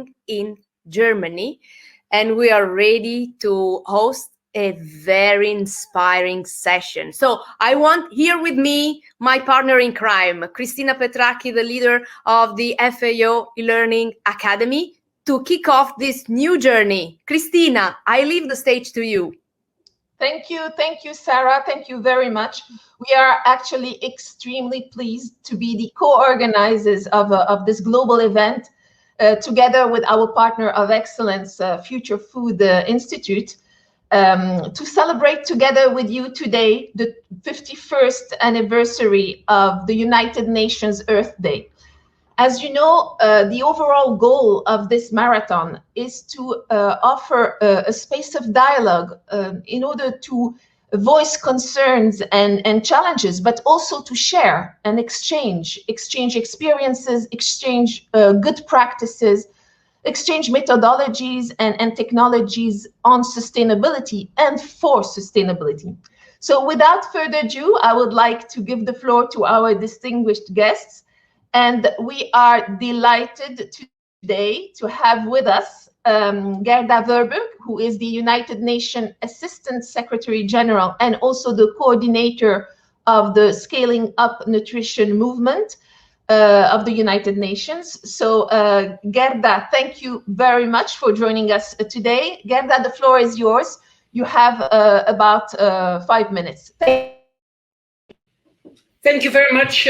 Learning in Germany. And we are ready to host a very inspiring session. So I want here with me my partner in crime, Cristina Petracchi, the leader of the FAO e-Learning Academy, to kick off this new journey. Cristina, I leave the stage to you. Thank you, Sarah. Thank you very much. We are actually extremely pleased to be the co-organizers of this global event, together with our partner of excellence, Future Food Institute, to celebrate together with you today the 51st anniversary of the United Nations Earth Day. As you know, the overall goal of this marathon is to offer a space of dialogue in order to voice concerns and challenges, but also to share and exchange experiences, exchange good practices, exchange methodologies and technologies on sustainability and for sustainability. So without further ado, I would like to give the floor to our distinguished guests. And we are delighted today to have with us Gerda Verburg, who is the United Nations Assistant Secretary General and also the coordinator of the Scaling Up Nutrition Movement of the United Nations. So Gerda, thank you very much for joining us today. Gerda, the floor is yours. You have about 5 minutes. Thank you very much,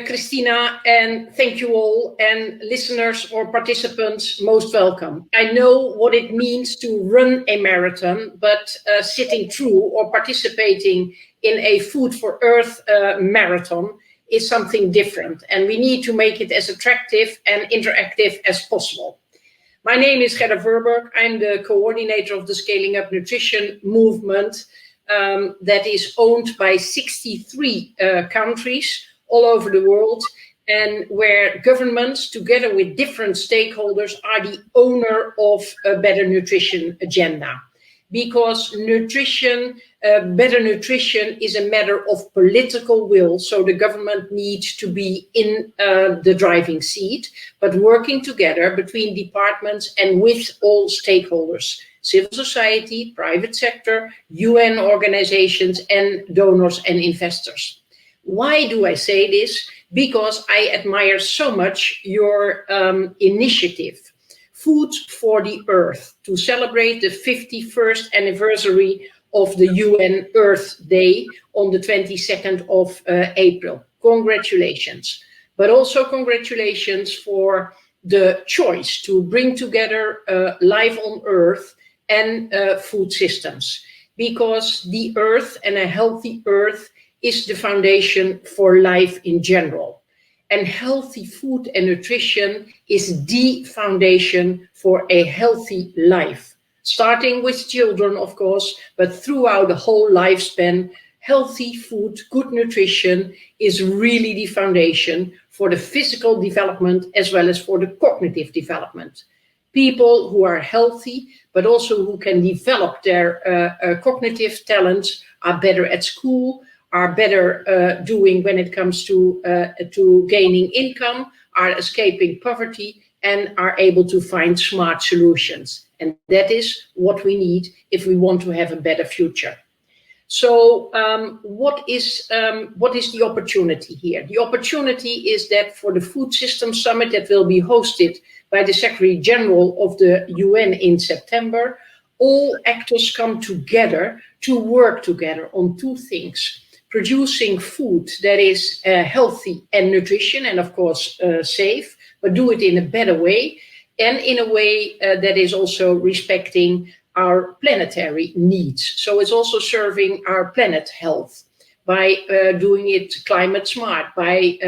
Cristina, and thank you all, and listeners or participants, most welcome. I know what it means to run a marathon, but sitting through or participating in a Food for Earth marathon is something different, and we need to make it as attractive and interactive as possible. My name is Gerda Verburg. I'm the coordinator of the Scaling Up Nutrition Movement, that is owned by 63 countries all over the world, and where governments, together with different stakeholders, are the owner of a better nutrition agenda. Because nutrition, better nutrition is a matter of political will, so the government needs to be in the driving seat, but working together between departments and with all stakeholders. Civil society, private sector, UN organizations, and donors and investors. Why do I say this? Because I admire so much your initiative, Food for the Earth, to celebrate the 51st anniversary of the UN Earth Day on the 22nd of April. Congratulations. But also congratulations for the choice to bring together life on Earth and food systems, because the earth and a healthy earth is the foundation for life in general. And healthy food and nutrition is the foundation for a healthy life, starting with children, of course, but throughout the whole lifespan. Healthy food, good nutrition is really the foundation for the physical development as well as for the cognitive development. People who are healthy, but also who can develop their cognitive talents, are better at school, are better doing when it comes to gaining income, are escaping poverty, and are able to find smart solutions. And that is what we need if we want to have a better future. So what is the opportunity here? The opportunity is that for the Food Systems Summit that will be hosted by the Secretary General of the UN in September, all actors come together to work together on two things: producing food that is healthy and nutrition, and of course safe, but do it in a better way, and in a way that is also respecting our planetary needs. So it's also serving our planet health by doing it climate smart, by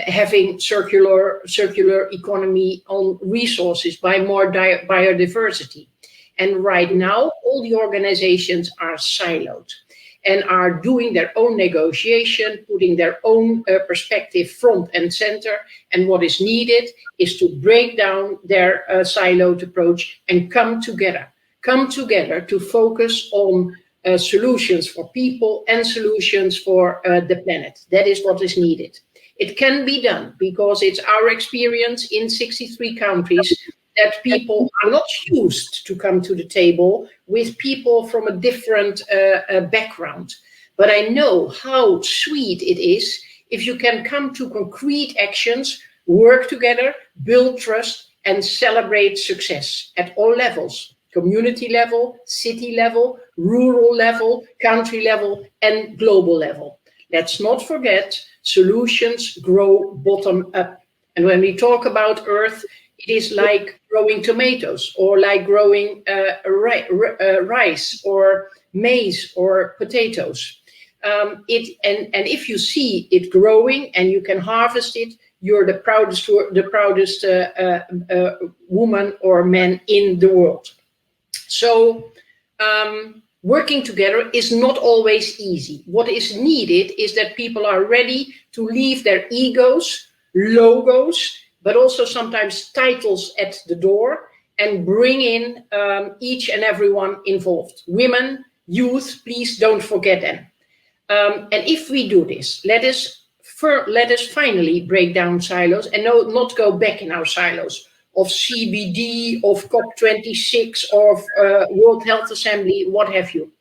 having circular economy on resources, by more biodiversity. And right now, all the organizations are siloed and are doing their own negotiation, putting their own perspective front and center. And what is needed is to break down their siloed approach and come together to focus on solutions for people and solutions for the planet. That is what is needed. It can be done because it's our experience in 63 countries that people are not used to come to the table with people from a different background. But I know how sweet it is if you can come to concrete actions, work together, build trust, and celebrate success at all levels: community level, city level, rural level, country level, and global level. Let's not forget, solutions grow bottom up. And when we talk about Earth, it is like growing tomatoes, or like growing rice or maize or potatoes. And if you see it growing and you can harvest it, you're the proudest woman or man in the world. So working together is not always easy. What is needed is that people are ready to leave their egos, logos, but also sometimes titles at the door, and bring in each and everyone involved. Women, youth, please don't forget them. And if we do this, let us finally break down silos and not go back in our silos of CBD, of COP26, of World Health Assembly, what have you.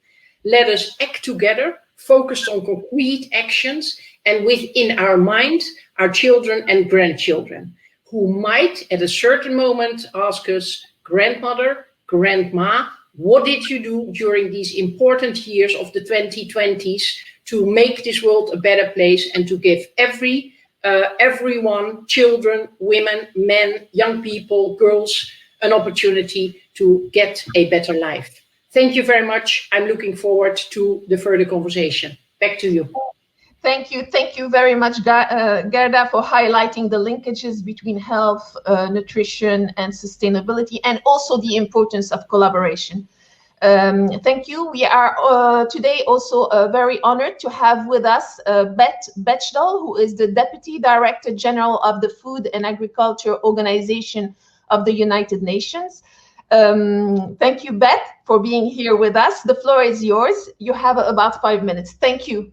Let us act together, focused on concrete actions, and within our mind, our children and grandchildren, who might at a certain moment ask us, grandmother, grandma, what did you do during these important years of the 2020s to make this world a better place and to give everyone, children, women, men, young people, girls, an opportunity to get a better life. Thank you very much. I'm looking forward to the further conversation. Back to you. Thank you very much, Gerda, for highlighting the linkages between health, nutrition, and sustainability, and also the importance of collaboration. Thank you. We are today also very honored to have with us Beth Bechdel, who is the Deputy Director General of the Food and Agriculture Organization of the United Nations. Thank you, Beth, for being here with us. The floor is yours. You have about 5 minutes. Thank you.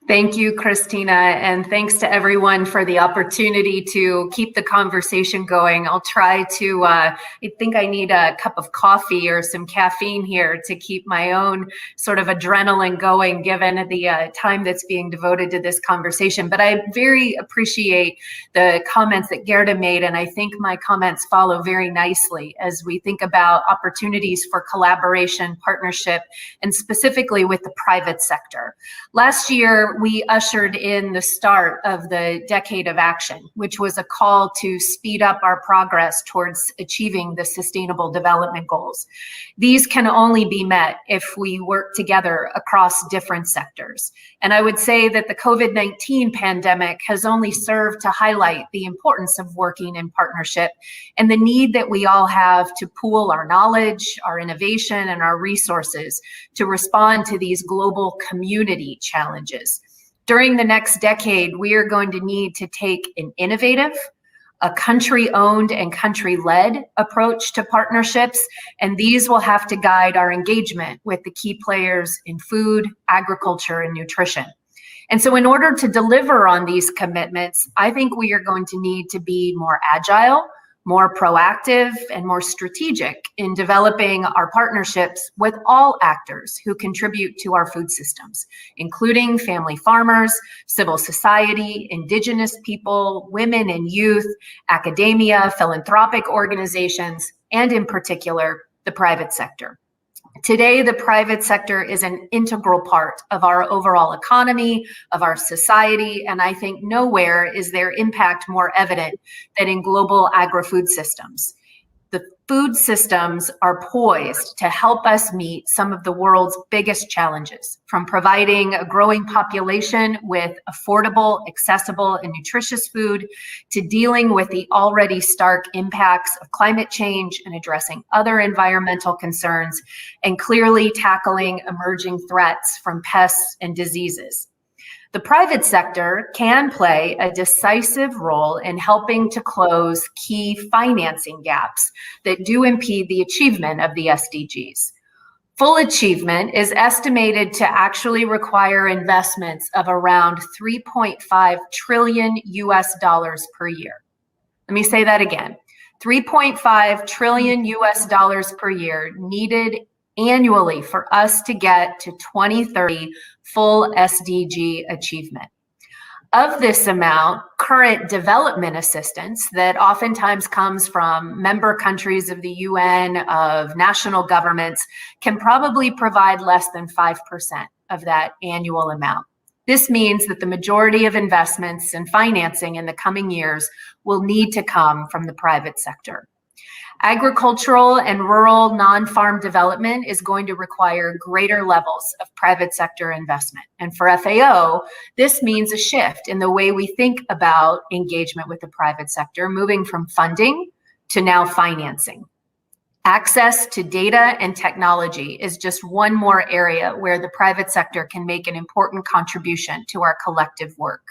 Thank you, Christina, and thanks to everyone for the opportunity to keep the conversation going. I'll try to, I think I need a cup of coffee or some caffeine here to keep my own sort of adrenaline going, given the time that's being devoted to this conversation. But I very appreciate the comments that Gerda made, and I think my comments follow very nicely as we think about opportunities for collaboration, partnership, and specifically with the private sector. Last year, we ushered in the start of the Decade of Action, which was a call to speed up our progress towards achieving the Sustainable Development Goals. These can only be met if we work together across different sectors. And I would say that the COVID-19 pandemic has only served to highlight the importance of working in partnership and the need that we all have to pool our knowledge, our innovation, and our resources to respond to these global community challenges. During the next decade, we are going to need to take an innovative, a country-owned and country-led approach to partnerships, and these will have to guide our engagement with the key players in food, agriculture, and nutrition. And so in order to deliver on these commitments, I think we are going to need to be more agile, more proactive, and more strategic in developing our partnerships with all actors who contribute to our food systems, including family farmers, civil society, indigenous people, women and youth, academia, philanthropic organizations, and in particular, the private sector. Today, the private sector is an integral part of our overall economy, of our society, and I think nowhere is their impact more evident than in global agri-food systems. The food systems are poised to help us meet some of the world's biggest challenges, from providing a growing population with affordable, accessible, and nutritious food to dealing with the already stark impacts of climate change and addressing other environmental concerns, and clearly tackling emerging threats from pests and diseases. The private sector can play a decisive role in helping to close key financing gaps that do impede the achievement of the SDGs. Full achievement is estimated to actually require investments of around 3.5 trillion US dollars per year. Let me say that again. 3.5 trillion US dollars per year needed annually for us to get to 2030 full SDG achievement. Of this amount, current development assistance that oftentimes comes from member countries of the UN, of national governments, can probably provide less than 5% of that annual amount. This means that the majority of investments and financing in the coming years will need to come from the private sector. Agricultural and rural non-farm development is going to require greater levels of private sector investment. And for FAO, this means a shift in the way we think about engagement with the private sector, moving from funding to now financing. Access to data and technology is just one more area where the private sector can make an important contribution to our collective work.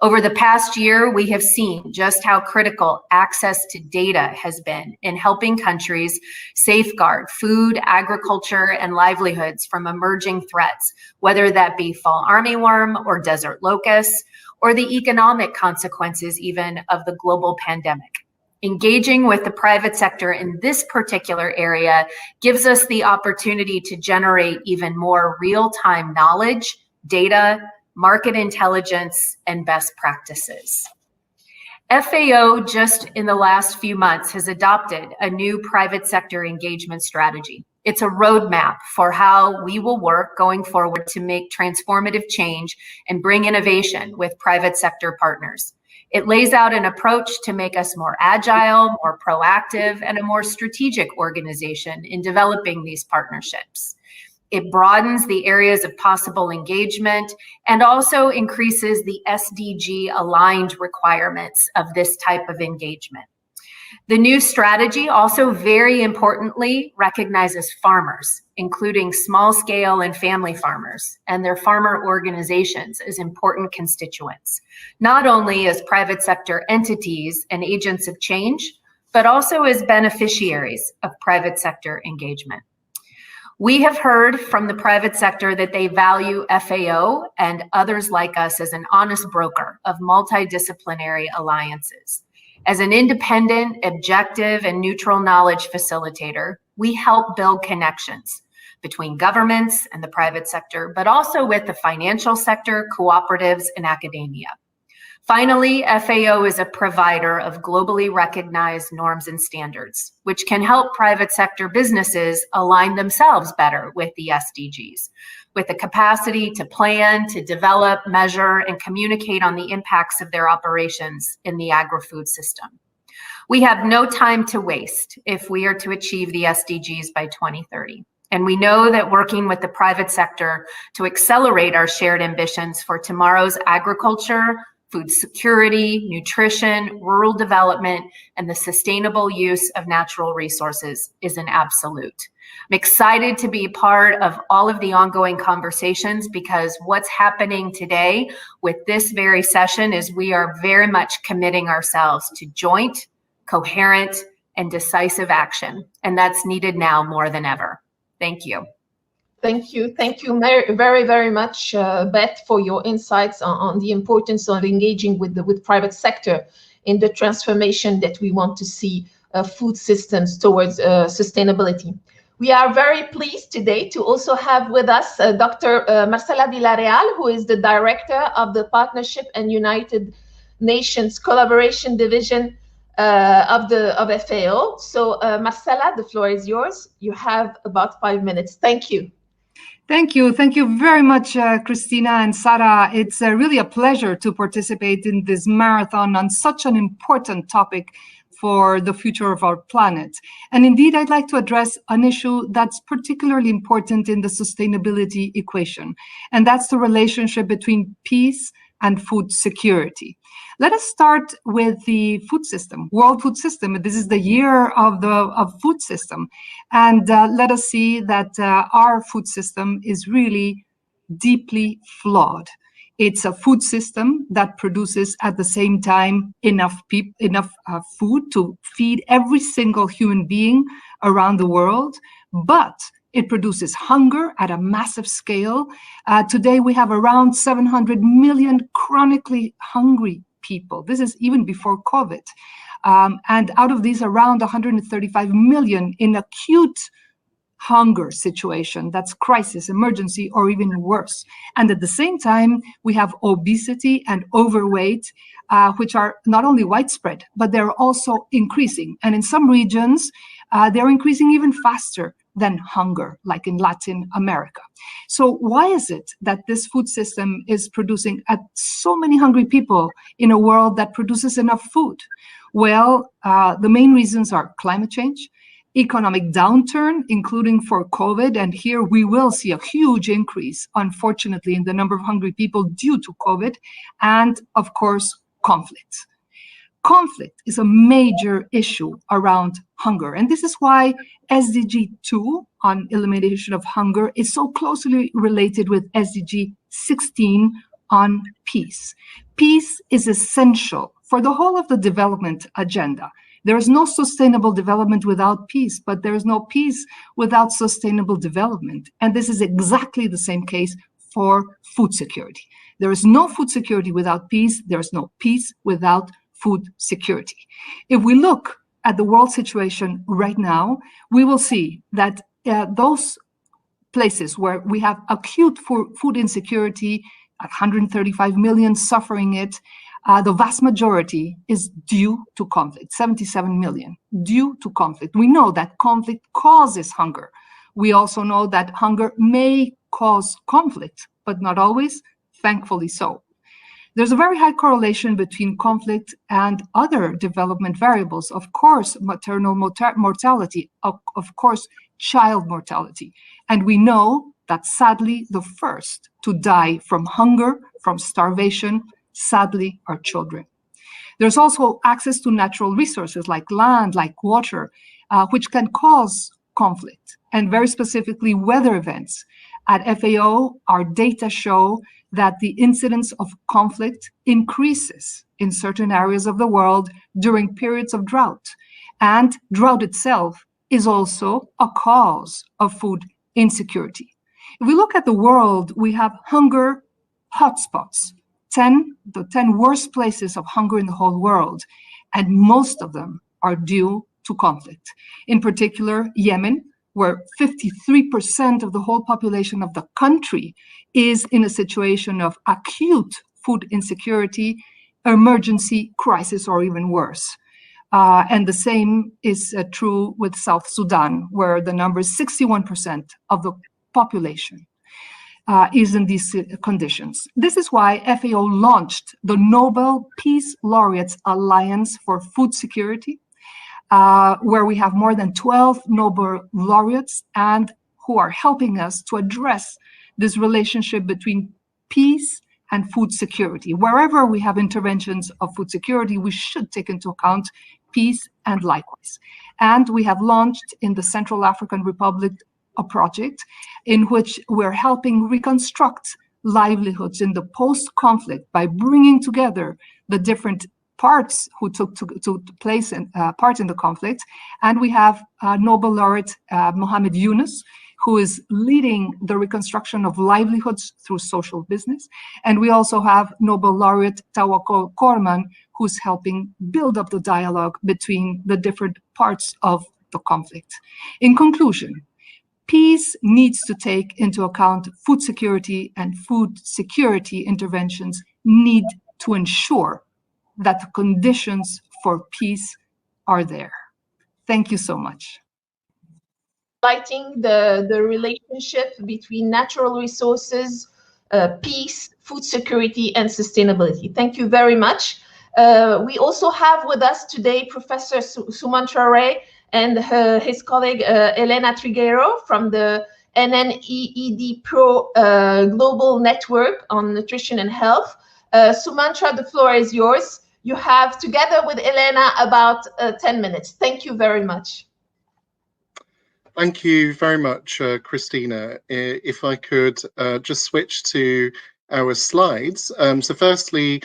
Over the past year, we have seen just how critical access to data has been in helping countries safeguard food, agriculture, and livelihoods from emerging threats, whether that be fall armyworm or desert locusts, or the economic consequences even of the global pandemic. Engaging with the private sector in this particular area gives us the opportunity to generate even more real-time knowledge, data, market intelligence, and best practices. FAO just in the last few months has adopted a new private sector engagement strategy. It's a roadmap for how we will work going forward to make transformative change and bring innovation with private sector partners. It lays out an approach to make us more agile, more proactive, and a more strategic organization in developing these partnerships. It broadens the areas of possible engagement and also increases the SDG aligned requirements of this type of engagement. The new strategy also very importantly recognizes farmers, including small scale and family farmers, and their farmer organizations as important constituents, not only as private sector entities and agents of change, but also as beneficiaries of private sector engagement. We have heard from the private sector that they value FAO and others like us as an honest broker of multidisciplinary alliances. As an independent, objective, and neutral knowledge facilitator, we help build connections between governments and the private sector, but also with the financial sector, cooperatives, and academia. Finally, FAO is a provider of globally recognized norms and standards, which can help private sector businesses align themselves better with the SDGs, with the capacity to plan, to develop, measure, and communicate on the impacts of their operations in the agri-food system. We have no time to waste if we are to achieve the SDGs by 2030. And we know that working with the private sector to accelerate our shared ambitions for tomorrow's agriculture, food security, nutrition, rural development, and the sustainable use of natural resources is an absolute. I'm excited to be part of all of the ongoing conversations because what's happening today with this very session is we are very much committing ourselves to joint, coherent, and decisive action. And that's needed now more than ever. Thank you. Thank you. Thank you very, very much, Beth, for your insights on the importance of engaging with the private sector in the transformation that we want to see food systems towards sustainability. We are very pleased today to also have with us Dr. Marcela Villarreal, who is the Director of the Partnership and United Nations Collaboration Division of FAO. So Marcela, the floor is yours. You have about 5 minutes. Thank you. Thank you. Thank you very much, Christina and Sarah. It's really a pleasure to participate in this marathon on such an important topic for the future of our planet. And indeed, I'd like to address an issue that's particularly important in the sustainability equation, and that's the relationship between peace and food security. Let us start with the food system, World Food System. This is the year of the food system. And let us see that our food system is really deeply flawed. It's a food system that produces at the same time enough food to feed every single human being around the world, but It produces hunger at a massive scale. Today, we have around 700 million chronically hungry people. This is even before COVID. And out of these, around 135 million in acute hunger situation, that's crisis, emergency, or even worse. And at the same time, we have obesity and overweight, which are not only widespread, but they're also increasing. And in some regions, they're increasing even faster than hunger, like in Latin America. So why is it that this food system is producing so many hungry people in a world that produces enough food? Well, the main reasons are climate change, economic downturn, including for COVID, and here we will see a huge increase, unfortunately, in the number of hungry people due to COVID, and of course, conflict. Conflict is a major issue around hunger, and this is why SDG 2 on elimination of hunger is so closely related with SDG 16 on peace. Peace is essential for the whole of the development agenda. There is no sustainable development without peace, but there is no peace without sustainable development. And this is exactly the same case for food security. There is no food security without peace. There is no peace without food security. If we look at the world situation right now, we will see that those places where we have acute food insecurity, 135 million suffering it, the vast majority is due to conflict, 77 million, due to conflict. We know that conflict causes hunger. We also know that hunger may cause conflict, but not always, thankfully so. There's a very high correlation between conflict and other development variables. Of course, maternal mortality, of course, child mortality. And we know that sadly, the first to die from hunger, from starvation, sadly, are children. There's also access to natural resources like land, like water, which can cause conflict, and very specifically weather events. At FAO, our data show that the incidence of conflict increases in certain areas of the world during periods of drought. And drought itself is also a cause of food insecurity. If we look at the world, we have hunger hotspots, the 10 worst places of hunger in the whole world, and most of them are due to conflict. In particular, Yemen, where 53% of the whole population of the country is in a situation of acute food insecurity, emergency, crisis, or even worse. And the same is true with South Sudan, where the number is 61% of the population is in these conditions. This is why FAO launched the Nobel Peace Laureates Alliance for Food Security, where we have more than 12 Nobel laureates and who are helping us to address this relationship between peace and food security. Wherever we have interventions of food security, we should take into account peace and likewise. And we have launched in the Central African Republic a project in which we're helping reconstruct livelihoods in the post-conflict by bringing together the different parts who took place in part in the conflict. And we have Nobel laureate Mohamed Yunus, who is leading the reconstruction of livelihoods through social business. And we also have Nobel laureate Tawakkol Korman, who's helping build up the dialogue between the different parts of the conflict. In conclusion, peace needs to take into account food security, and food security interventions need to ensure that the conditions for peace are there. Thank you so much. Highlighting the relationship between natural resources, peace, food security, and sustainability. Thank you very much. We also have with us today Professor Sumantra Ray and his colleague Elena Trigueiro from the NNEED Pro Global Network on Nutrition and Health. Sumantra, the floor is yours. You have, together with Elena, about 10 minutes. Thank you very much. Thank you very much, Christina. If I could just switch to our slides. So firstly,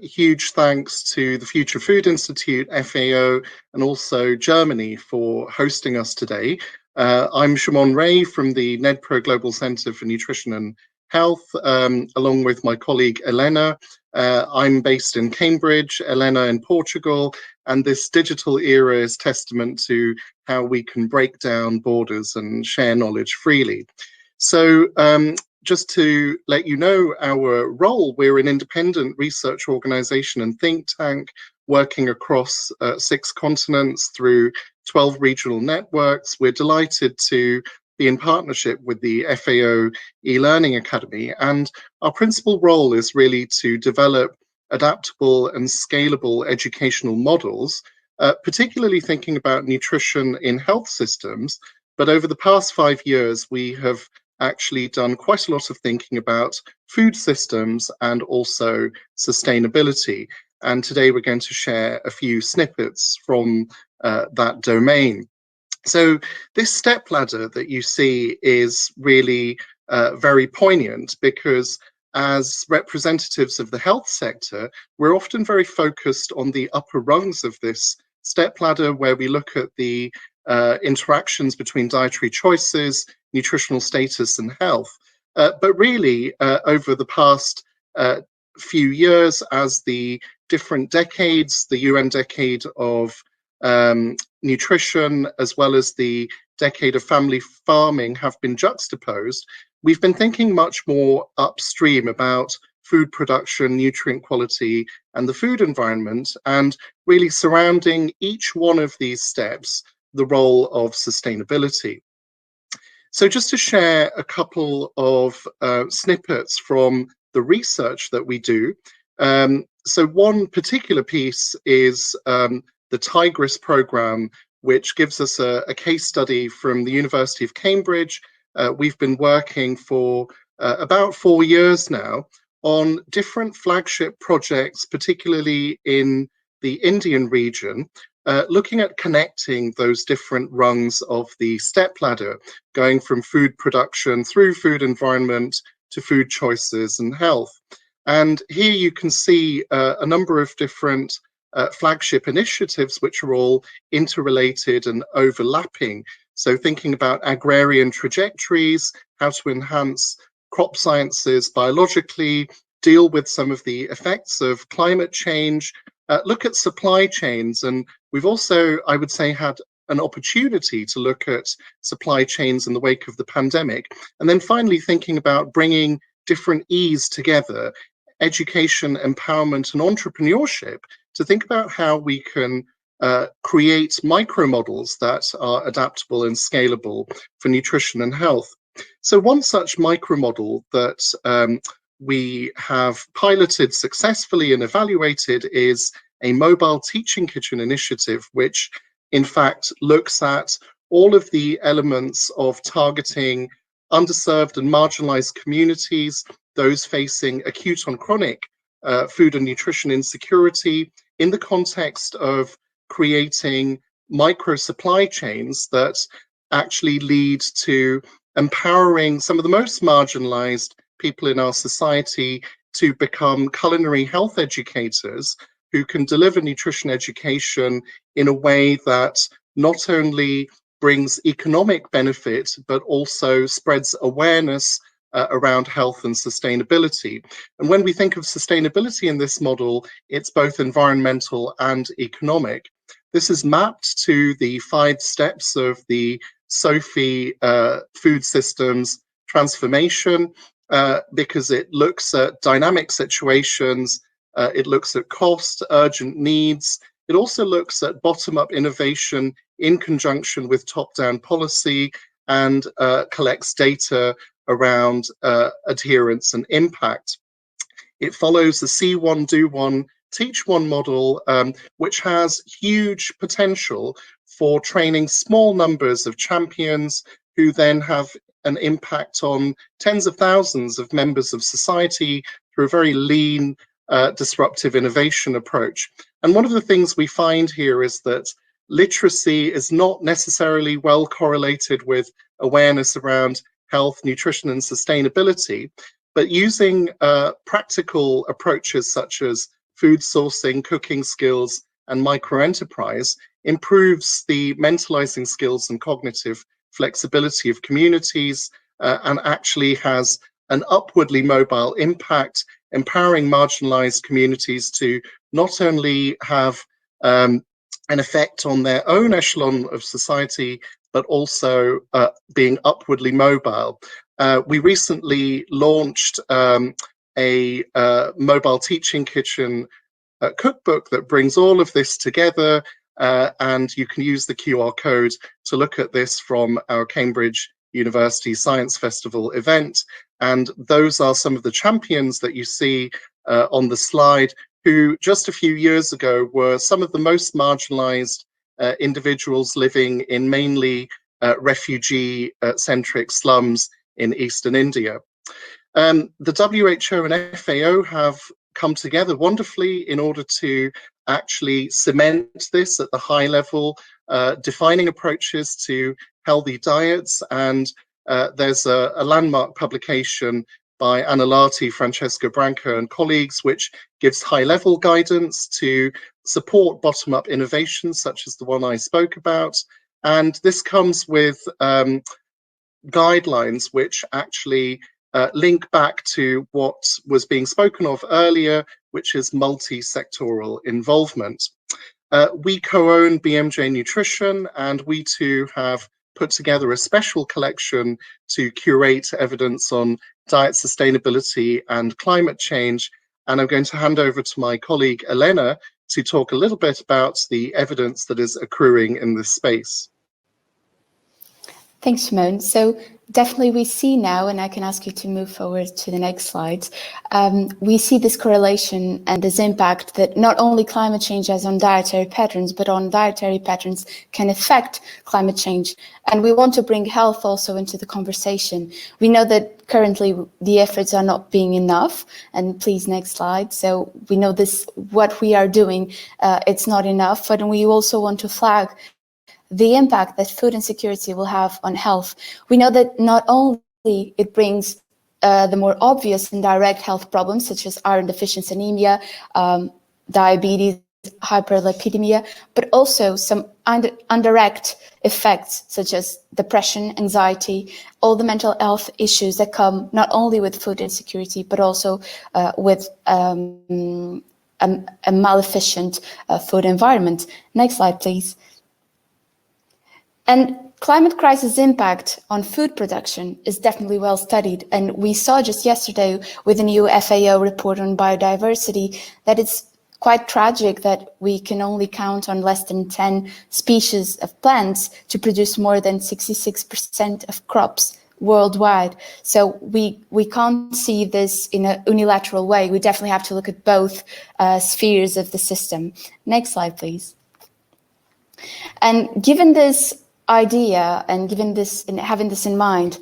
huge thanks to the Future Food Institute, FAO, and also Germany for hosting us today. I'm Shimon Ray from the NEDPRO Global Center for Nutrition and Health, along with my colleague Elena. I'm based in Cambridge, Elena in Portugal, and this digital era is testament to how we can break down borders and share knowledge freely. So just to let you know our role, we're an independent research organization and think tank working across 6 continents through 12 regional networks. We're delighted to be in partnership with the FAO e-learning academy, and our principal role is really to develop adaptable and scalable educational models, particularly thinking about nutrition in health systems. But over the past 5 years, we have actually done quite a lot of thinking about food systems and also sustainability. And today we're going to share a few snippets from that domain. So this stepladder that you see is really very poignant, because as representatives of the health sector, we're often very focused on the upper rungs of this stepladder, where we look at the interactions between dietary choices, nutritional status, and health. But really, over the past few years, as the different decades, the UN decade of nutrition, as well as the decade of family farming, have been juxtaposed, we've been thinking much more upstream about food production, nutrient quality, and the food environment, and really surrounding each one of these steps, the role of sustainability. So just to share a couple of snippets from the research that we do. So one particular piece is the Tigris program, which gives us a case study from the University of Cambridge. We've been working for about 4 years now on different flagship projects, particularly in the Indian region, looking at connecting those different rungs of the stepladder, going from food production through food environment to food choices and health. And here you can see a number of different flagship initiatives, which are all interrelated and overlapping. So thinking about agrarian trajectories, how to enhance crop sciences biologically, deal with some of the effects of climate change, look at supply chains. And we've also, I would say, had an opportunity to look at supply chains in the wake of the pandemic. And then finally, thinking about bringing different E's together, education, empowerment, and entrepreneurship, to think about how we can create micro models that are adaptable and scalable for nutrition and health. So one such micro model that we have piloted successfully and evaluated is a mobile teaching kitchen initiative, which in fact looks at all of the elements of targeting underserved and marginalized communities, those facing acute on chronic food and nutrition insecurity, in the context of creating micro supply chains that actually lead to empowering some of the most marginalized people in our society to become culinary health educators who can deliver nutrition education in a way that not only brings economic benefit, but also spreads awareness around health and sustainability. And when we think of sustainability in this model, it's both environmental and economic. This is mapped to the 5 steps of the SOFI food systems transformation, because it looks at dynamic situations, it looks at cost, urgent needs. It also looks at bottom-up innovation in conjunction with top-down policy, and collects data around adherence and impact. It follows the see one, do one, teach one model, which has huge potential for training small numbers of champions who then have an impact on tens of thousands of members of society through a very lean, disruptive innovation approach. And one of the things we find here is that literacy is not necessarily well correlated with awareness around health, nutrition, and sustainability, but using practical approaches such as food sourcing, cooking skills, and micro-enterprise improves the mentalizing skills and cognitive flexibility of communities, and actually has an upwardly mobile impact, empowering marginalized communities to not only have an effect on their own echelon of society, but also being upwardly mobile. We recently launched a mobile teaching kitchen cookbook that brings all of this together, and you can use the QR code to look at this from our Cambridge University Science Festival event. And those are some of the champions that you see on the slide, who just a few years ago were some of the most marginalized individuals living in mainly refugee-centric slums in eastern India. The WHO and FAO have come together wonderfully in order to actually cement this at the high level, defining approaches to healthy diets. And there's a landmark publication by Anna Lati, Francesca Branca and colleagues, which gives high-level guidance to support bottom-up innovations such as the one I spoke about. And this comes with guidelines which actually link back to what was being spoken of earlier, which is multi-sectoral involvement. We co-own BMJ Nutrition, and we too have put together a special collection to curate evidence on diet sustainability and climate change. And I'm going to hand over to my colleague Elena to talk a little bit about the evidence that is accruing in this space. Thanks, Shimon. So definitely we see now, and I can ask you to move forward to the next slide, we see this correlation and this impact that not only climate change has on dietary patterns, but on dietary patterns can affect climate change. And we want to bring health also into the conversation. We know that currently the efforts are not being enough, and please next slide. So we know this, what we are doing, it's not enough, but we also want to flag the impact that food insecurity will have on health. We know that not only it brings the more obvious and direct health problems, such as iron deficiency anemia, diabetes, hyperlipidemia, but also some indirect effects, such as depression, anxiety, all the mental health issues that come not only with food insecurity, but also with a malefficient food environment. Next slide, please. And climate crisis impact on food production is definitely well studied. And we saw just yesterday with the new FAO report on biodiversity that it's quite tragic that we can only count on less than 10 species of plants to produce more than 66% of crops worldwide. So we can't see this in a unilateral way. We definitely have to look at both spheres of the system. Next slide, please. And given this idea and given this and having this in mind,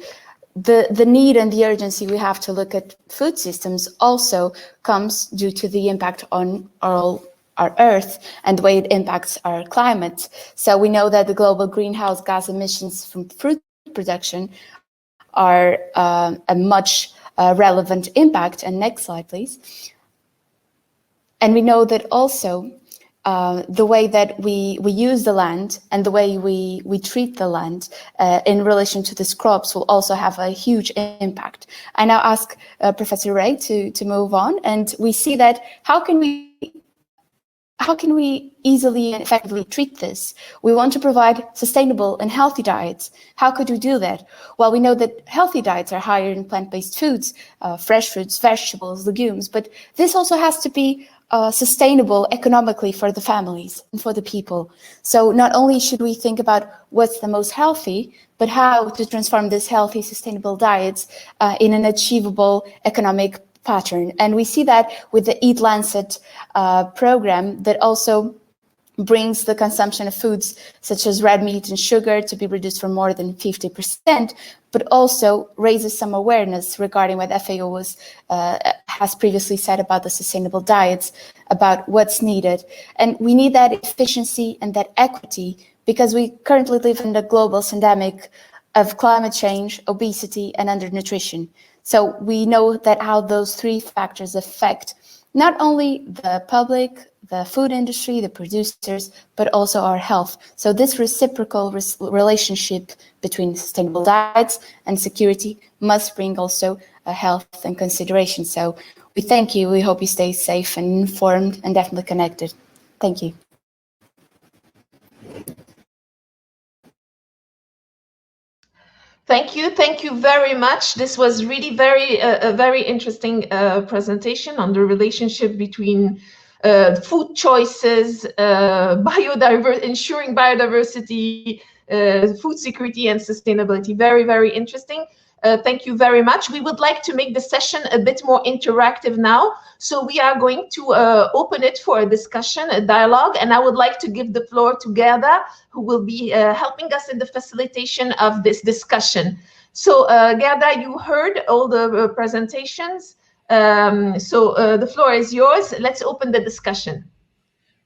the need and the urgency we have to look at food systems also comes due to the impact on our Earth and the way it impacts our climate. So we know that the global greenhouse gas emissions from fruit production are a much relevant impact. And next slide, please. And we know that also the way that we use the land and the way we treat the land in relation to these crops will also have a huge impact. I now ask Professor Ray to move on, and we see that how can we easily and effectively treat this? We want to provide sustainable and healthy diets. How could we do that? Well, we know that healthy diets are higher in plant-based foods, fresh fruits, vegetables, legumes, but this also has to be sustainable economically for the families and for the people. So not only should we think about what's the most healthy, but how to transform this healthy, sustainable diets in an achievable economic pattern. And we see that with the Eat Lancet program that also brings the consumption of foods such as red meat and sugar to be reduced for more than 50%, but also raises some awareness regarding what FAO has previously said about the sustainable diets, about what's needed. And we need that efficiency and that equity because we currently live in a global pandemic of climate change, obesity, and undernutrition. So we know that how those three factors affect not only the public, the food industry, the producers, but also our health. So this reciprocal relationship between sustainable diets and security must bring also a health and consideration. So we thank you. We hope you stay safe and informed and definitely connected. Thank you. Thank you very much. This was really a very interesting presentation on the relationship between food choices, ensuring biodiversity, food security and sustainability. Very interesting. Thank you very much. We would like to make the session a bit more interactive now. So we are going to open it for a discussion, a dialogue, and I would like to give the floor to Gerda, who will be helping us in the facilitation of this discussion. So Gerda, you heard all the presentations. The floor is yours. Let's open the discussion.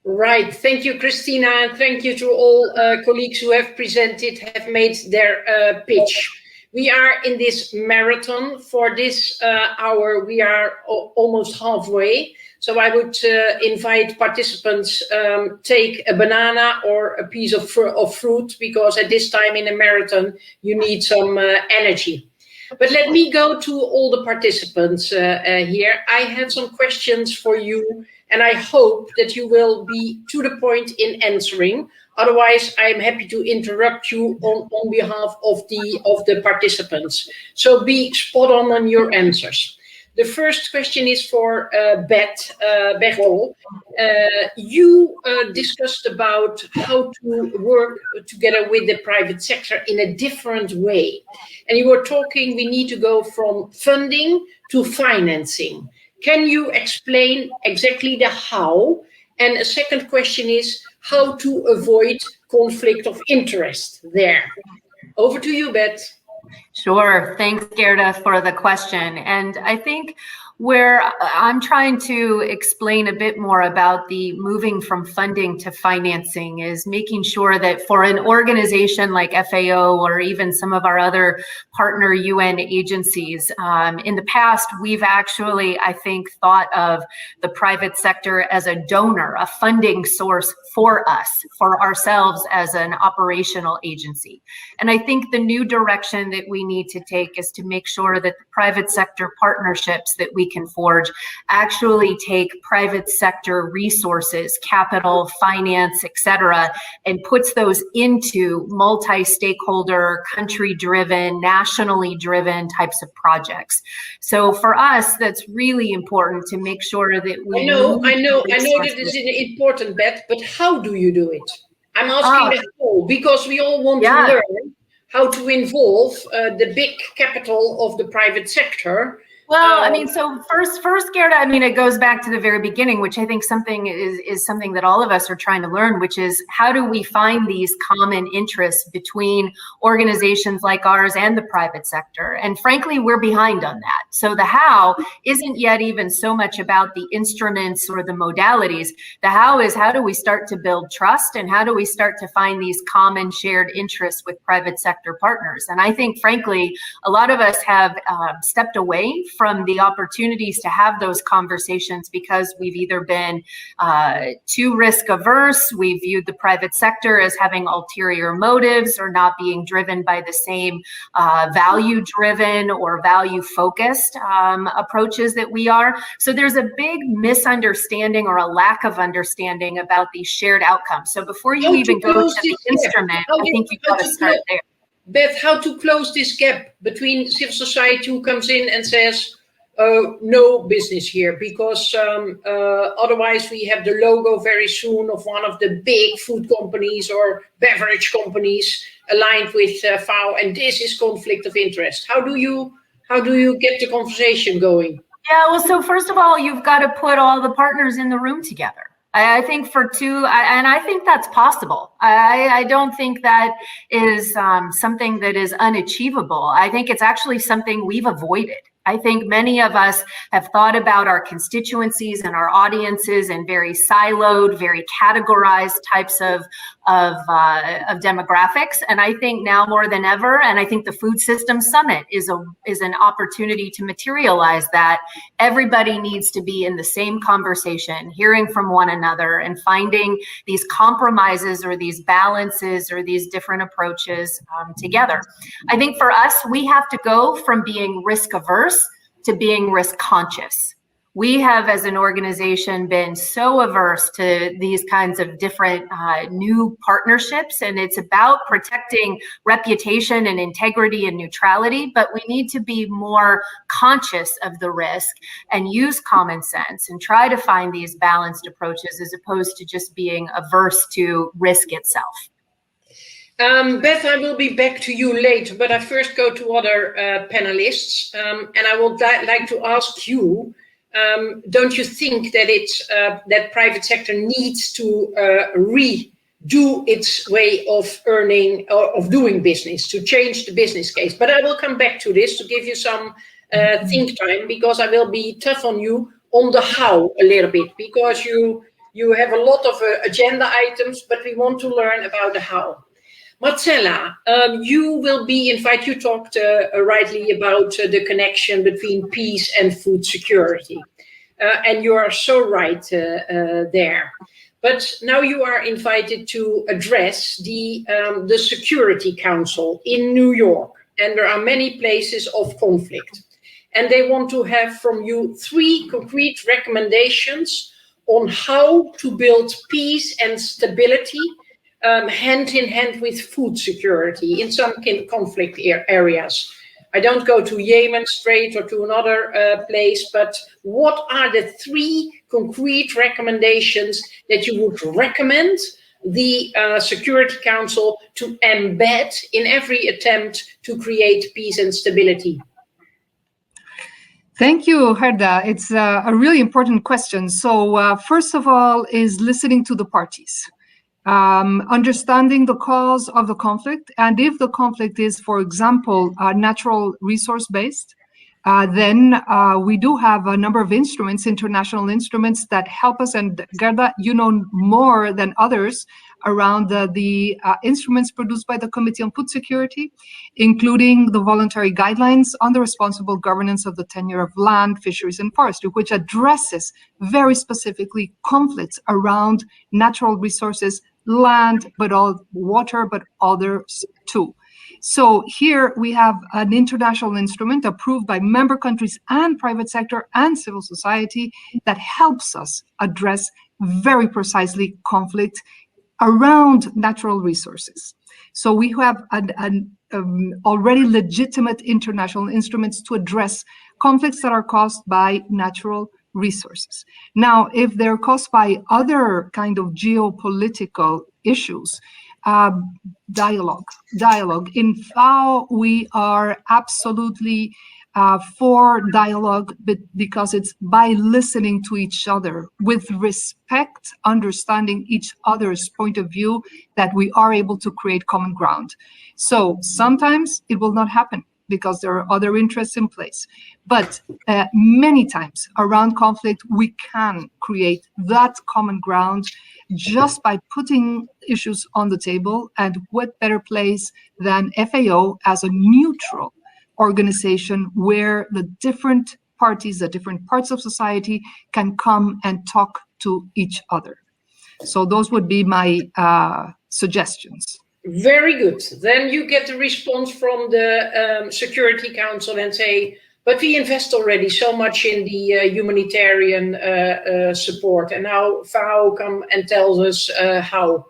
Right. Thank you, Christina, and thank you to all colleagues who have presented, have made their pitch. We are in this marathon. For this hour, we are almost halfway. So I would invite participants take a banana or a piece of fruit, because at this time in a marathon, you need some energy. But let me go to all the participants here. I have some questions for you, and I hope that you will be to the point in answering. Otherwise, I'm happy to interrupt you on behalf of the participants. So be spot on your answers. The first question is for Bertol. You discussed about how to work together with the private sector in a different way. And you were talking, we need to go from funding to financing. Can you explain exactly the how? And a second question is how to avoid conflict of interest there. Over to you, Beth. Sure. Thanks, Gerda, for the question. And I think where I'm trying to explain a bit more about the moving from funding to financing is making sure that for an organization like FAO or even some of our other partner UN agencies, in the past, we've actually, I think, thought of the private sector as a donor, a funding source for us, for ourselves as an operational agency. And I think the new direction that we need to take is to make sure that the private sector partnerships that we can forge actually take private sector resources, capital, finance, etc., and puts those into multi-stakeholder, country-driven, nationally driven types of projects. So for us, that's really important to make sure that we I know that is important, Beth, but how do you do it? I'm asking the how, because we all want to learn how to involve the big capital of the private sector. Well, I mean, so first, Gerda, I mean, it goes back to the very beginning, which I think is something that all of us are trying to learn, which is how do we find these common interests between organizations like ours and the private sector? And frankly, we're behind on that. So the how isn't yet even so much about the instruments or the modalities. The how is how do we start to build trust and how do we start to find these common shared interests with private sector partners? And I think, frankly, a lot of us have stepped away from the opportunities to have those conversations because we've either been too risk averse, we viewed the private sector as having ulterior motives or not being driven by the same value driven or value focused approaches that we are. So there's a big misunderstanding or a lack of understanding about these shared outcomes. So before you even go to the instrument, I think you've got to start there. Beth, how to close this gap between civil society who comes in and says, no business here, because otherwise we have the logo very soon of one of the big food companies or beverage companies aligned with FAO, and this is conflict of interest. How do you get the conversation going? Yeah, well, so first of all, you've got to put all the partners in the room together. I think and I think that's possible. I don't think that is something that is unachievable. I think it's actually something we've avoided. I think many of us have thought about our constituencies and our audiences in very siloed, very categorized types of demographics. And I think now more than ever, and I think the Food Systems Summit is an opportunity to materialize that. Everybody needs to be in the same conversation, hearing from one another and finding these compromises or these balances or these different approaches together. I think for us, we have to go from being risk averse to being risk conscious. We have, as an organization, been so averse to these kinds of different new partnerships, and it's about protecting reputation and integrity and neutrality, but we need to be more conscious of the risk and use common sense and try to find these balanced approaches as opposed to just being averse to risk itself. Beth, I will be back to you later, but I first go to other panelists, and I would like to ask you, don't you think that it's that private sector needs to redo its way of earning or of doing business, to change the business case? But I will come back to this to give you some think time, because I will be tough on you on the how a little bit, because you have a lot of agenda items, but we want to learn about the how. Marcella, you will be invited. You talked rightly about the connection between peace and food security. And you are so right there. But now you are invited to address the Security Council in New York. And there are many places of conflict. And they want to have from you 3 concrete recommendations on how to build peace and stability hand in hand with food security in some conflict areas. I don't go to Yemen straight or to another place, but what are the 3 concrete recommendations that you would recommend the Security Council to embed in every attempt to create peace and stability? Thank you, Gerda. It's a really important question. So first of all is listening to the parties. Understanding the cause of the conflict, and if the conflict is, for example, natural resource based, then we do have a number of instruments, international instruments that help us. And Gerda, you know more than others around the instruments produced by the Committee on Food Security, including the voluntary guidelines on the responsible governance of the tenure of land, fisheries, and forestry, which addresses very specifically conflicts around natural resources, land, but all water, but others too. So here we have an international instrument approved by member countries and private sector and civil society that helps us address very precisely conflict around natural resources. So we have an already legitimate international instruments to address conflicts that are caused by natural resources. Now, if they're caused by other kind of geopolitical issues, dialogue. In FAO, we are absolutely for dialogue, but because it's by listening to each other with respect, understanding each other's point of view, that we are able to create common ground. So sometimes it will not happen because there are other interests in place. But many times around conflict, we can create that common ground just by putting issues on the table. And what better place than FAO as a neutral organization where the different parties, the different parts of society can come and talk to each other. So those would be my suggestions. Very good. Then you get the response from the Security Council and say, but we invest already so much in the humanitarian support, and now FAO come and tells us how.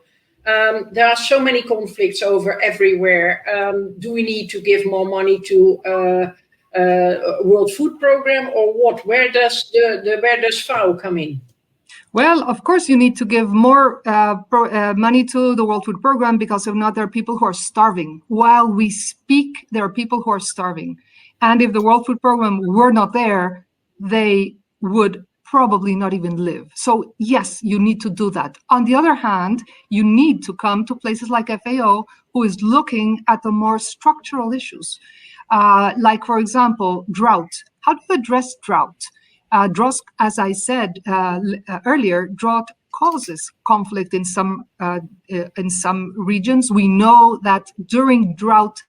There are so many conflicts over everywhere. Do we need to give more money to World Food Program or what? Where does FAO come in? Well, of course, you need to give more money to the World Food Program, because if not, there are people who are starving. While we speak, there are people who are starving. And if the World Food Program were not there, they would probably not even live. So yes, you need to do that. On the other hand, you need to come to places like FAO, who is looking at the more structural issues, like, for example, drought How do you address drought? Drought, as I said earlier, drought causes conflict in some regions. We know that during drought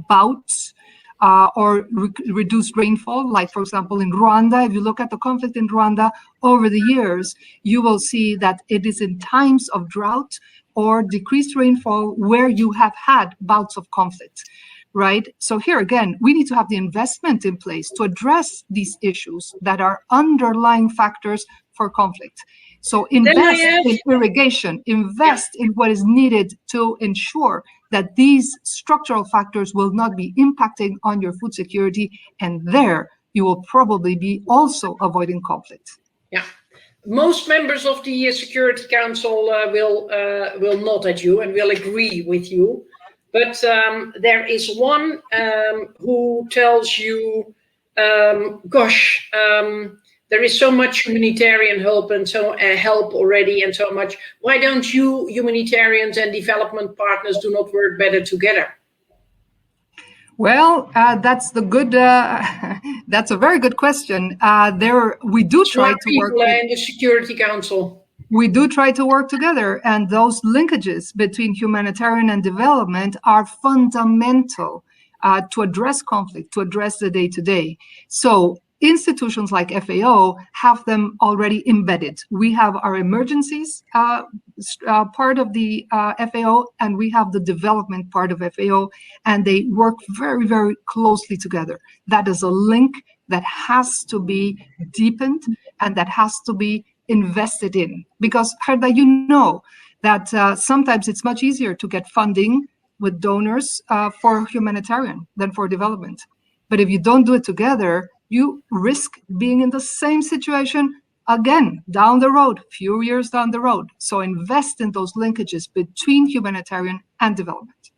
bouts or reduced rainfall, like for example in Rwanda, if you look at the conflict in Rwanda over the years, you will see that it is in times of drought or decreased rainfall where you have had bouts of conflict. Right? So here again, we need to have the investment in place to address these issues that are underlying factors for conflict. So invest in irrigation, invest in what is needed to ensure that these structural factors will not be impacting on your food security, and there you will probably be also avoiding conflict. Yeah. Most members of the Security Council will nod at you and will agree with you. But there is one who tells you, gosh, there is so much humanitarian help and so help already and so much. Why don't you humanitarians and development partners do not work better together? Well, that's the good. That's a very good question. We do try to work in the Security Council. We do try to work together, and those linkages between humanitarian and development are fundamental to address conflict, to address the day-to-day. So institutions like FAO have them already embedded. We have our emergencies part of the FAO, and we have the development part of FAO, and they work very, very closely together. That is a link that has to be deepened and that has to be invested in, because Gerda, you know that sometimes it's much easier to get funding with donors for humanitarian than for development. But if you don't do it together, you risk being in the same situation again down the road, few years down the road. So invest in those linkages between humanitarian and development.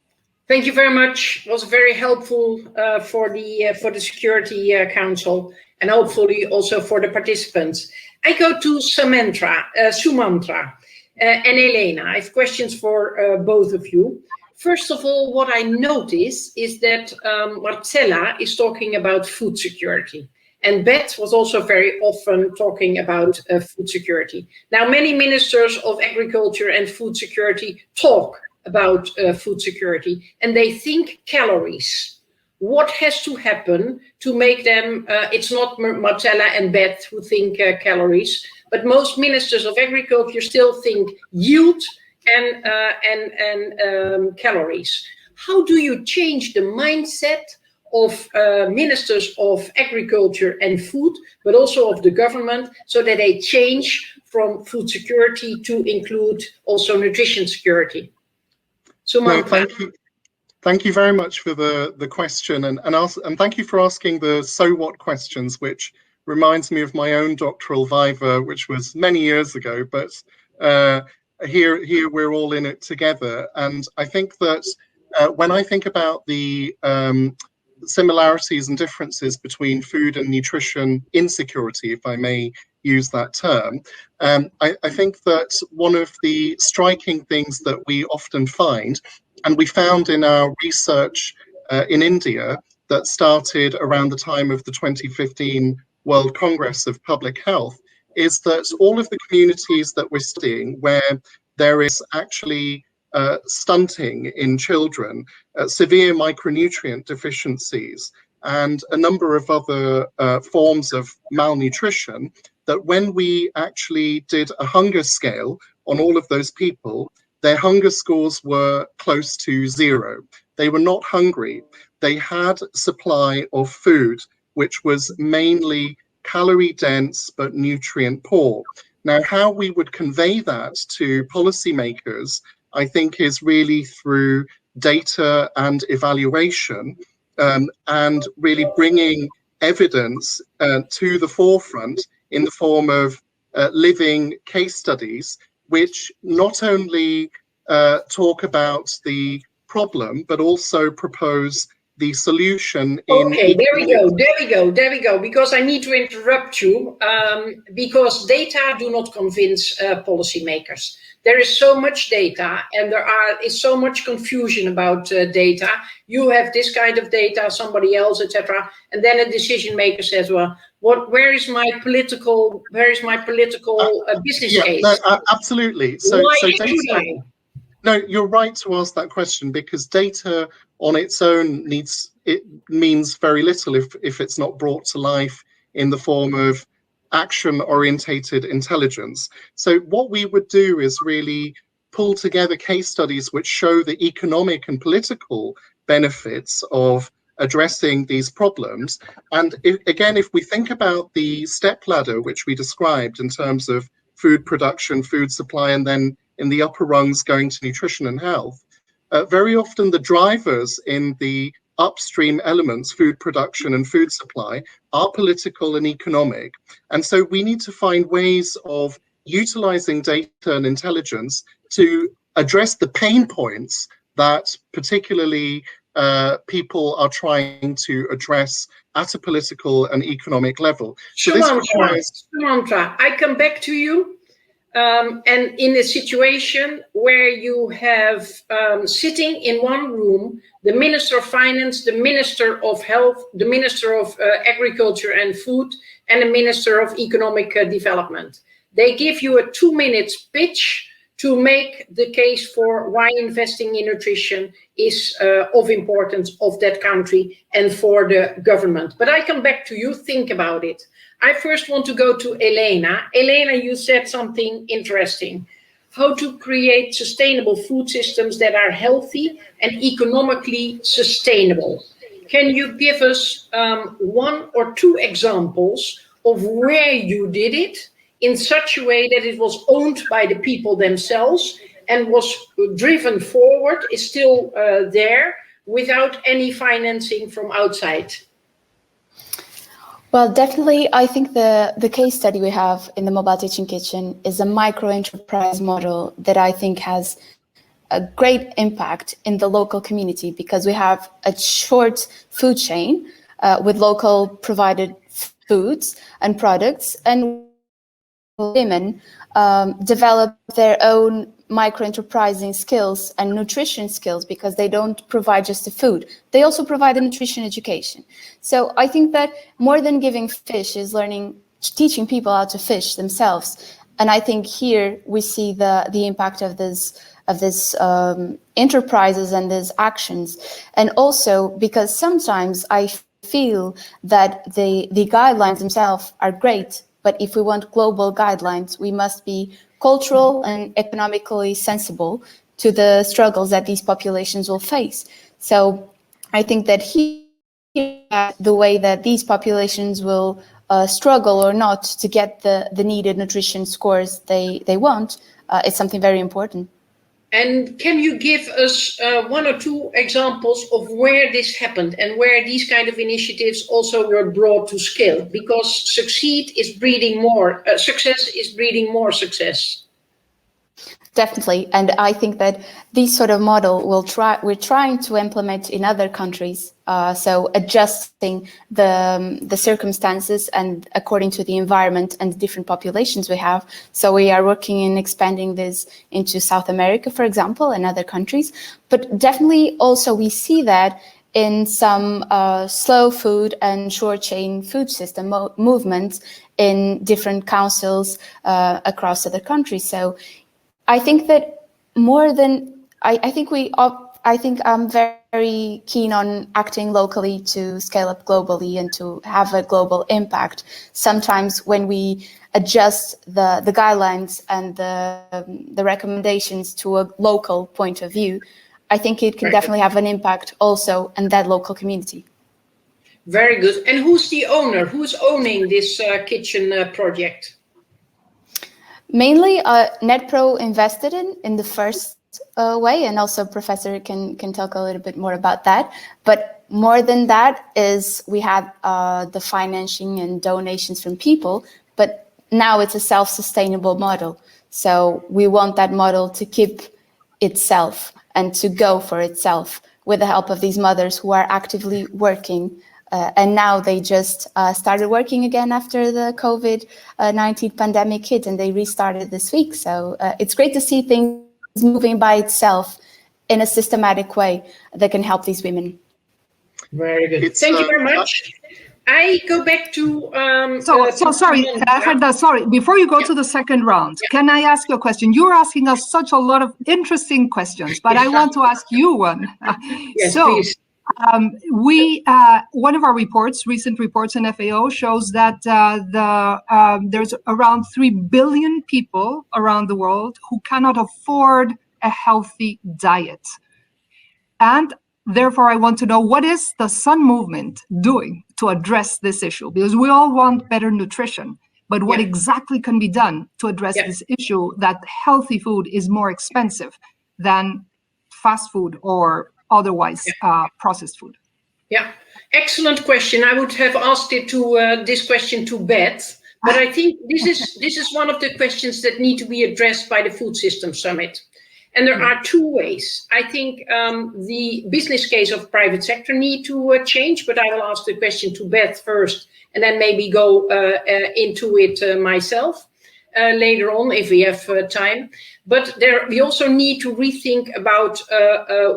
Thank you very much. It was very helpful for the Security Council, and hopefully also for the participants. I go to Sumanta and Elena. I have questions for both of you. First of all, what I notice is that Marcella is talking about food security, and Beth was also very often talking about food security. Now, many ministers of agriculture and food security talk about food security, and they think calories. What has to happen to make them, it's not Marcella and Beth who think calories, but most ministers of agriculture still think yield and calories. How do you change the mindset of ministers of agriculture and food, but also of the government, so that they change from food security to include also nutrition security? So, no, thank you very much for the question, and thank you for asking the so what questions, which reminds me of my own doctoral viva, which was many years ago, but here we're all in it together. And I think that when I think about the similarities and differences between food and nutrition insecurity, if I may use that term, I think that one of the striking things that we often find, and we found in our research in India that started around the time of the 2015 World Congress of Public Health, is that all of the communities that we're studying where there is actually stunting in children, severe micronutrient deficiencies, and a number of other forms of malnutrition, that when we actually did a hunger scale on all of those people, their hunger scores were close to 0. They were not hungry. They had supply of food, which was mainly calorie dense but nutrient poor. Now, how we would convey that to policymakers, I think, is really through data and evaluation, and really bringing evidence to the forefront in the form of living case studies, which not only talk about the problem, but also propose the solution. Okay, there we go. Because I need to interrupt you, because data do not convince policymakers. there is so much data and there is so much confusion about data. You have this kind of data, somebody else, etc. And then a decision maker says, well, where is my political business case? No, absolutely. Why So should data, I? no, you're right to ask that question, because data on its own means very little if it's not brought to life in the form of action-orientated intelligence. So what we would do is really pull together case studies which show the economic and political benefits of addressing these problems. And if we think about the step ladder which we described in terms of food production, food supply, and then in the upper rungs going to nutrition and health, very often the drivers in the upstream elements, food production and food supply, are political and economic. And so we need to find ways of utilizing data and intelligence to address the pain points that particularly people are trying to address at a political and economic level. So this requires... Sumanta, I come back to you. And in a situation where you have sitting in one room, the Minister of Finance, the Minister of Health, the Minister of Agriculture and Food, and the Minister of Economic Development. They give you a 2-minute pitch to make the case for why investing in nutrition is of importance of that country and for the government. But I come back to you, think about it. I first want to go to Elena. Elena, you said something interesting. How to create sustainable food systems that are healthy and economically sustainable. Can you give us 1 or 2 examples of where you did it in such a way that it was owned by the people themselves and was driven forward, is still there, without any financing from outside? Well, definitely, I think the case study we have in the Mobile Teaching Kitchen is a micro-enterprise model that I think has a great impact in the local community, because we have a short food chain with local provided foods and products, and women develop their own micro-enterprising skills and nutrition skills, because they don't provide just the food, they also provide a nutrition education. So I think that more than giving fish is teaching people how to fish themselves. And I think here we see the impact of this enterprises and these actions. And also because sometimes I feel that the guidelines themselves are great, but if we want global guidelines, we must be cultural and economically sensible to the struggles that these populations will face. So I think that here, the way that these populations will struggle or not to get the needed nutrition scores they want is something very important. And can you give us 1 or 2 examples of where this happened and where these kind of initiatives also were brought to scale? Because success is breeding more success. Definitely, and I think that this sort of model we're trying to implement in other countries. So adjusting the circumstances and according to the environment and the different populations we have. So we are working in expanding this into South America, for example, and other countries. But definitely also we see that in some slow food and short chain food system movements in different councils across other countries. So I think that more than I think I'm very keen on acting locally to scale up globally and to have a global impact. Sometimes when we adjust the guidelines and the recommendations to a local point of view, I think it can definitely have an impact also in that local community. Very good. And who's the owner? Who's owning this kitchen project? Mainly, NetPro invested in the first way, and also Professor can talk a little bit more about that. But more than that is we had the financing and donations from people, but now it's a self-sustainable model. So we want that model to keep itself and to go for itself with the help of these mothers who are actively working And now they just started working again after the COVID-19 pandemic hit, and they restarted this week. So it's great to see things moving by itself in a systematic way that can help these women. Very good. Thank you very much. I go back to... sorry, Gerda, sorry. Before you go to the second round, can I ask you a question? You're asking us such a lot of interesting questions, but I want to ask you one. Yes, please. One of our recent reports in FAO shows that there's around 3 billion people around the world who cannot afford a healthy diet. And therefore, I want to know, what is the Sun Movement doing to address this issue? Because we all want better nutrition, but what exactly can be done to address this issue that healthy food is more expensive than fast food or otherwise processed food? Yeah, excellent question. I would have asked this question to Beth, but I think this is one of the questions that need to be addressed by the Food Systems Summit. And there are two ways. I think the business case of private sector need to change, but I will ask the question to Beth first, and then maybe go into it myself later on if we have time. But we also need to rethink about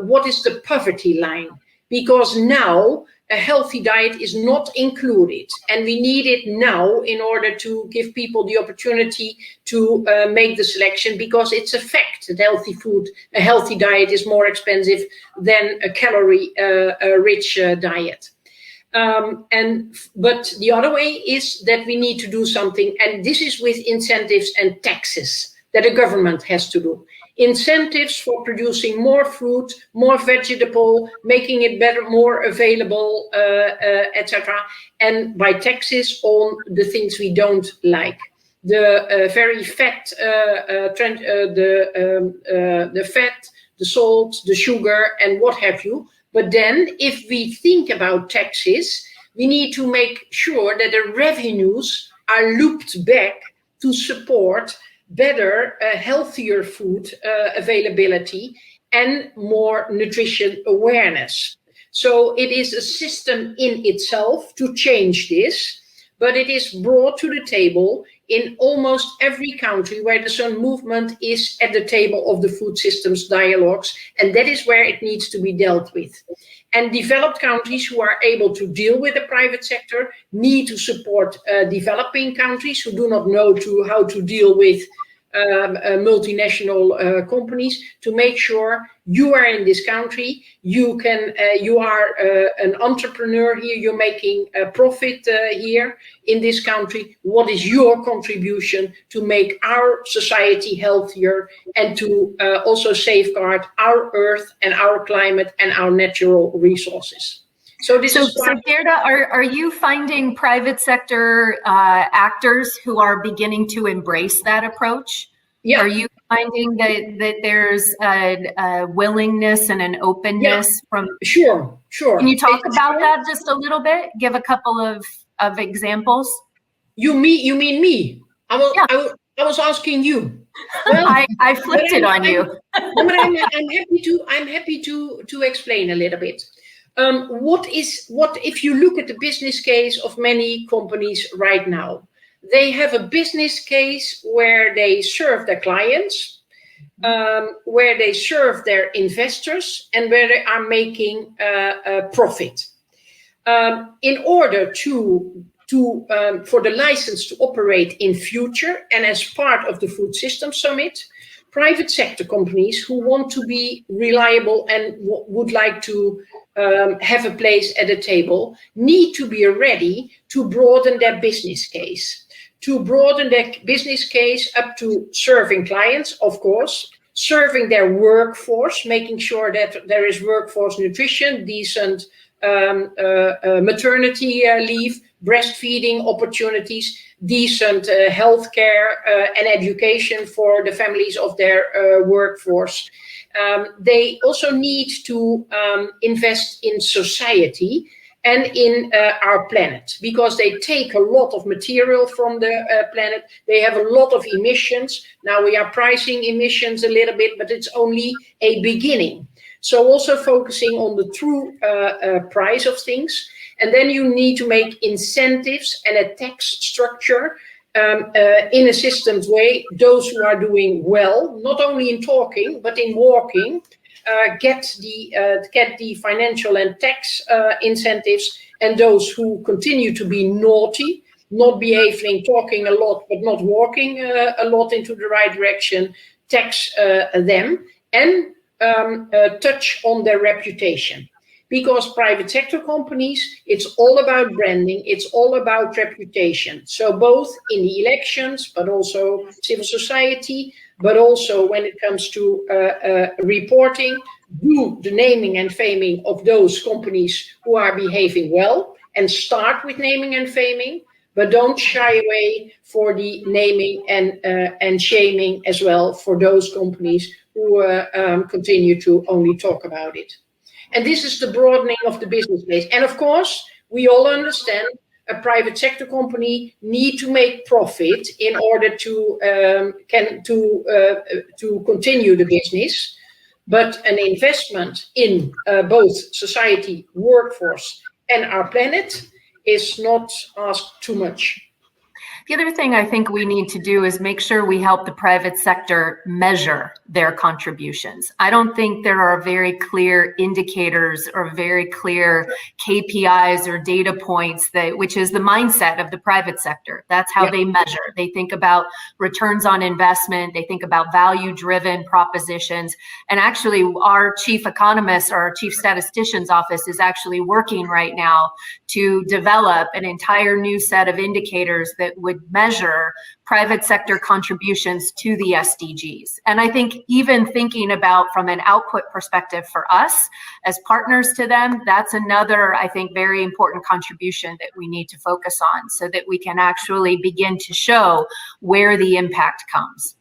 what is the poverty line, because now a healthy diet is not included, and we need it now in order to give people the opportunity to make the selection, because it's a fact that a healthy diet is more expensive than a calorie rich diet. But the other way is that we need to do something, and this is with incentives and taxes that a government has to do. Incentives for producing more fruit, more vegetable, making it better, more available, etc. And by taxes on the things we don't like. The very fat trend, the fat, the salt, the sugar, and what have you. But then, if we think about taxes, we need to make sure that the revenues are looped back to support better, healthier food availability and more nutrition awareness. So it is a system in itself to change this, but it is brought to the table in almost every country where the Sun Movement is at the table of the food systems dialogues, and that is where it needs to be dealt with. And developed countries who are able to deal with the private sector need to support developing countries who do not know how to deal with multinational companies, to make sure you are in this country, you are an entrepreneur here, you're making a profit here in this country. What is your contribution to make our society healthier and to also safeguard our earth and our climate and our natural resources? So Gerda, are you finding private sector actors who are beginning to embrace that approach? Yeah. Are you finding that there's a willingness and an openness from? Sure. Can you talk about that just a little bit? Give a couple of examples. You mean me? I was asking you. Well, I flipped it on you. But I'm happy to explain a little bit. What if you look at the business case of many companies right now? They have a business case where they serve their clients, where they serve their investors, and where they are making a profit. In order for the license to operate in future, and as part of the Food Systems Summit, private sector companies who want to be reliable and would like to have a place at the table need to be ready to broaden their business case. To broaden their business case up to serving clients, of course, serving their workforce, making sure that there is workforce nutrition, decent maternity leave, breastfeeding opportunities, decent healthcare and education for the families of their workforce. They also need to invest in society and in our planet, because they take a lot of material from the planet. They have a lot of emissions. Now we are pricing emissions a little bit, but it's only a beginning. So also focusing on the true price of things. And then you need to make incentives and a tax structure in a systems way. Those who are doing well, not only in talking, but in walking, get the financial and tax incentives, and those who continue to be naughty, not behaving, talking a lot, but not walking a lot into the right direction, tax them, and touch on their reputation. Because private sector companies, it's all about branding, it's all about reputation. So both in the elections, but also civil society, but also when it comes to reporting, do the naming and faming of those companies who are behaving well, and start with naming and faming, but don't shy away for the naming and shaming as well for those companies who continue to only talk about it. And this is the broadening of the business base. And of course, we all understand a private sector company need to make profit in order to continue the business. But an investment in both society, workforce, and our planet is not asked too much. The other thing I think we need to do is make sure we help the private sector measure their contributions. I don't think there are very clear indicators or very clear KPIs or data points which is the mindset of the private sector. That's how they measure. They think about returns on investment. They think about value-driven propositions. And actually, our chief economist or our chief statistician's office is actually working right now to develop an entire new set of indicators that would measure private sector contributions to the SDGs. And I think even thinking about from an output perspective for us as partners to them, that's another, I think, very important contribution that we need to focus on so that we can actually begin to show where the impact comes.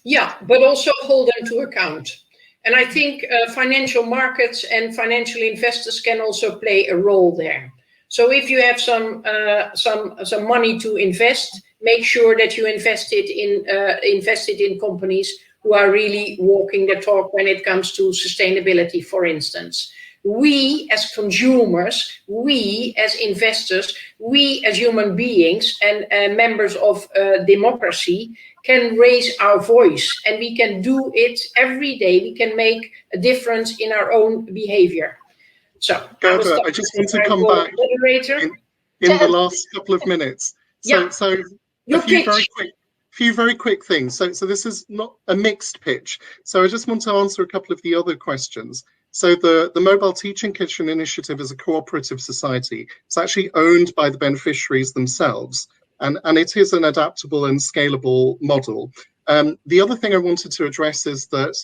Yeah, but also hold them to account. And I think financial markets and financial investors can also play a role there. So if you have some money to invest, make sure that you invest it in companies who are really walking the talk when it comes to sustainability, for instance. We as consumers, we as investors, we as human beings and members of democracy can raise our voice, and we can do it every day. We can make a difference in our own behavior. So, Gerda, I just want to come back in the last couple of minutes. So a few very quick things. So this is not a mixed pitch. So I just want to answer a couple of the other questions. So the Mobile Teaching Kitchen Initiative is a cooperative society. It's actually owned by the beneficiaries themselves, and it is an adaptable and scalable model. The other thing I wanted to address is that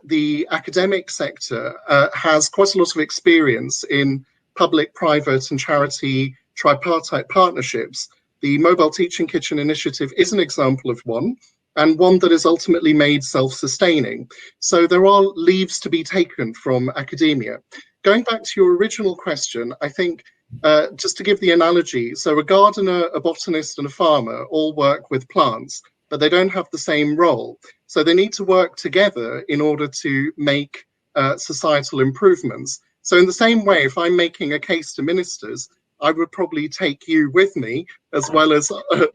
the academic sector has quite a lot of experience in public, private, and charity tripartite partnerships. The Mobile Teaching Kitchen Initiative is an example of one, and one that is ultimately made self-sustaining. So there are leaves to be taken from academia. Going back to your original question, I think just to give the analogy, so a gardener, a botanist, and a farmer all work with plants, but they don't have the same role. So they need to work together in order to make societal improvements. So in the same way, if I'm making a case to ministers, I would probably take you with me, as well as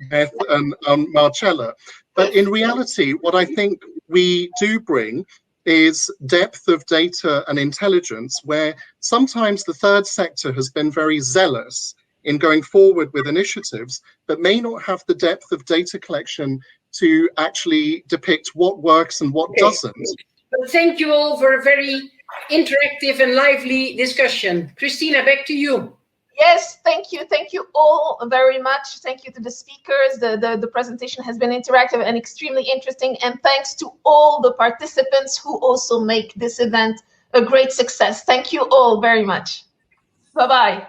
Beth and Marcella. But in reality, what I think we do bring is depth of data and intelligence, where sometimes the third sector has been very zealous in going forward with initiatives, but may not have the depth of data collection to actually depict what works and what doesn't. Thank you all for a very interactive and lively discussion. Christina, back to you. Yes, thank you all very much. Thank you to the speakers. The presentation has been interactive and extremely interesting. And thanks to all the participants who also make this event a great success. Thank you all very much. Bye-bye.